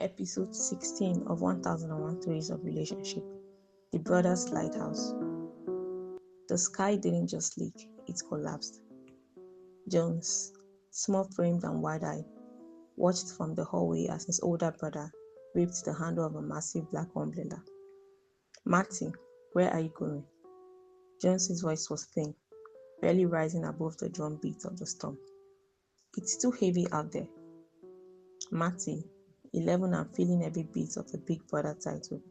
Episode 16 of 1001 Stories of Relationship. The Brothers Lighthouse. The sky didn't just leak, it collapsed. Jones, small-framed and wide-eyed, watched from the hallway as his older brother gripped the handle of a massive black umbrella. Matty, where are you going? Jones's voice was thin, barely rising above the drumbeat of the storm. It's too heavy out there. Matty, 11 and feeling every bit of the Big Brother title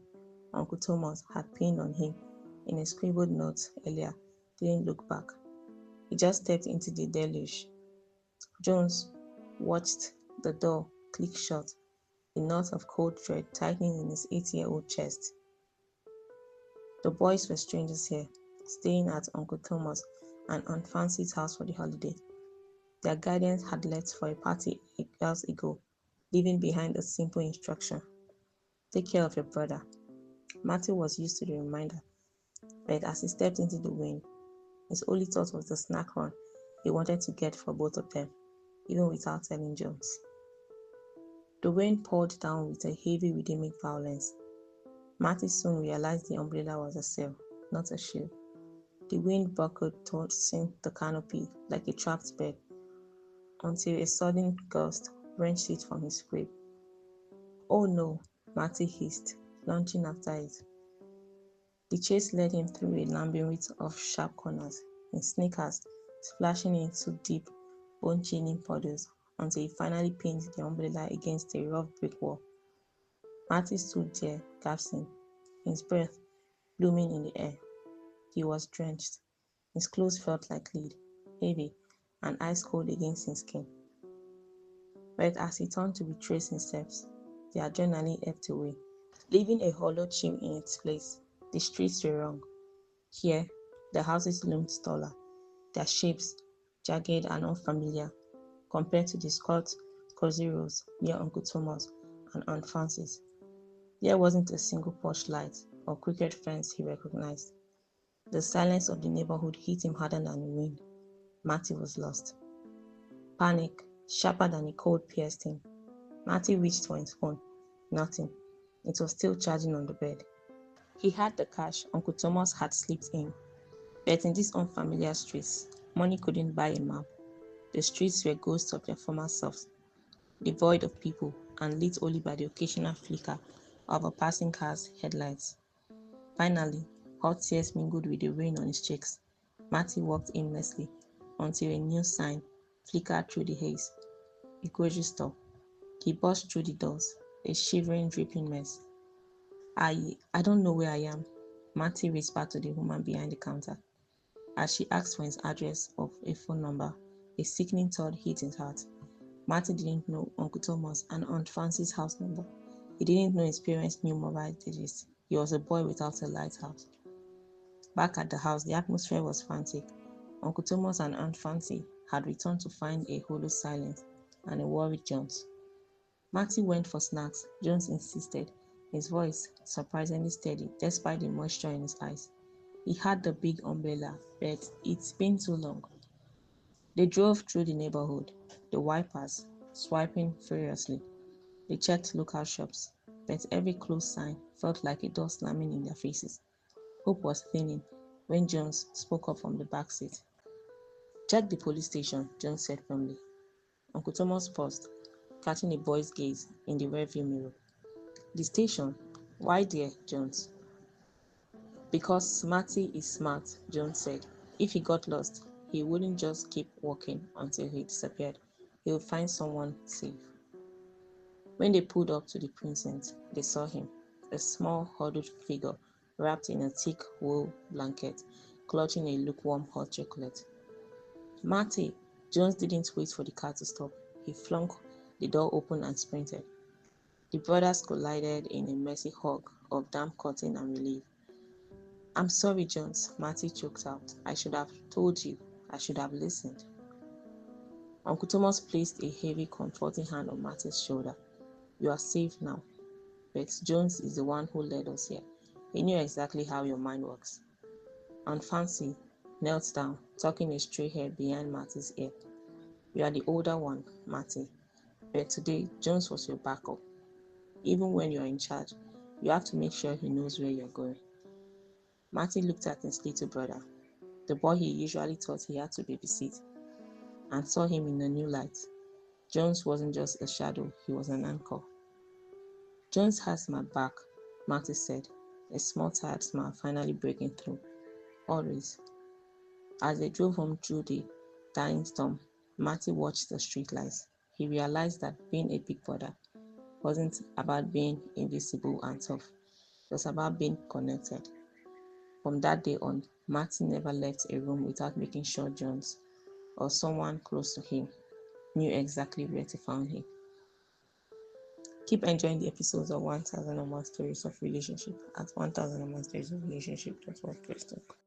Uncle Thomas had pinned on him in a scribbled note earlier, didn't look back. He just stepped into the deluge. Jones watched the door click shut, the knot of cold dread tightening in his 8-year-old chest. The boys were strangers here, staying at Uncle Thomas and Aunt Fancy's house for the holiday. Their guardians had left for a party years ago, leaving behind a simple instruction: take care of your brother. Matty was used to the reminder, but as he stepped into the wind, his only thought was the snack run he wanted to get for both of them, even without telling Jones. The rain poured down with a heavy rhythmic violence. Matty soon realized the umbrella was a sail, not a shield. The wind buckled tossing the canopy like a trapped bird, until a sudden gust wrenched it from his grip. Oh no, Matty hissed, launching after it. The chase led him through a labyrinth of sharp corners, in sneakers, splashing into deep, bone-chilling puddles until he finally pinned the umbrella against a rough brick wall. Matty stood there, gasping, his breath blooming in the air. He was drenched. His clothes felt like lead, heavy and ice cold against his skin. But as he turned to retrace his steps, the adrenaline ebbed away, leaving a hollow chill in its place. The streets were wrong. Here, the houses loomed taller, their shapes jagged and unfamiliar compared to the squat, cozy rows near Uncle Thomas and Aunt Frances. There wasn't a single porch light or cricket fence he recognized. The silence of the neighborhood hit him harder than the wind. Matty was lost. Panic, sharper than a cold, pierced him. Matty reached for his phone. Nothing. It was still charging on the bed. He had the cash Uncle Thomas had slipped in. But in these unfamiliar streets, money couldn't buy a map. The streets were ghosts of their former selves, devoid of people and lit only by the occasional flicker of a passing car's headlights. Finally, hot tears mingled with the rain on his cheeks. Matty walked aimlessly until a news sign flickered through the haze. A grocery store. He burst through the doors, a shivering, dripping mess. I don't know where I am, Matty whispered to the woman behind the counter. As she asked for his address or a phone number, a sickening thought hit his heart. Matty didn't know Uncle Thomas and Aunt Fancy's house number. He didn't know his parents knew mobile digits. He was a boy without a lighthouse. Back at the house, the atmosphere was frantic. Uncle Thomas and Aunt Fancy had returned to find a hollow silence and a worried Jones. Matty went for snacks, Jones insisted, his voice surprisingly steady despite the moisture in his eyes. He had the big umbrella, but it's been too long. They drove through the neighborhood, the wipers swiping furiously. They checked local shops, but every closed sign felt like a door slamming in their faces. Hope was thinning when Jones spoke up from the back seat. Check the police station, Jones said firmly. Uncle Thomas paused, catching a boy's gaze in the rearview mirror. The station? Why there, Jones? Because Matty is smart, Jones said. If he got lost, he wouldn't just keep walking until he disappeared. He would find someone safe. When they pulled up to the precinct, they saw him, a small, huddled figure wrapped in a thick wool blanket, clutching a lukewarm hot chocolate. Matty! Jones didn't wait for the car to stop. He flung the door open and sprinted. The brothers collided in a messy hug of damp cotton and relief. I'm sorry, Jones, Matty choked out. I should have told you. I should have listened. Uncle Thomas placed a heavy, comforting hand on Matty's shoulder. You are safe now. But Jones is the one who led us here. He knew exactly how your mind works. Aunt Fancy knelt down, tucking a stray hair behind Matty's ear. You are the older one, Matty. But today, Jones was your backup. Even when you're in charge, you have to make sure he knows where you're going. Matty looked at his little brother, the boy he usually thought he had to babysit, and saw him in a new light. Jones wasn't just a shadow, he was an anchor. Jones has my back, Matty said, a small tired smile finally breaking through. Always. As they drove home through the dying storm, Matty watched the streetlights. He realized that being a big brother wasn't about being invisible and tough. It was about being connected. From that day on, Matty never left a room without making sure Jones, or someone close to him, knew exactly where to find him. Keep enjoying the episodes of 1001 Stories of Relationship at 1001 Stories of Relationship.wordpress.com.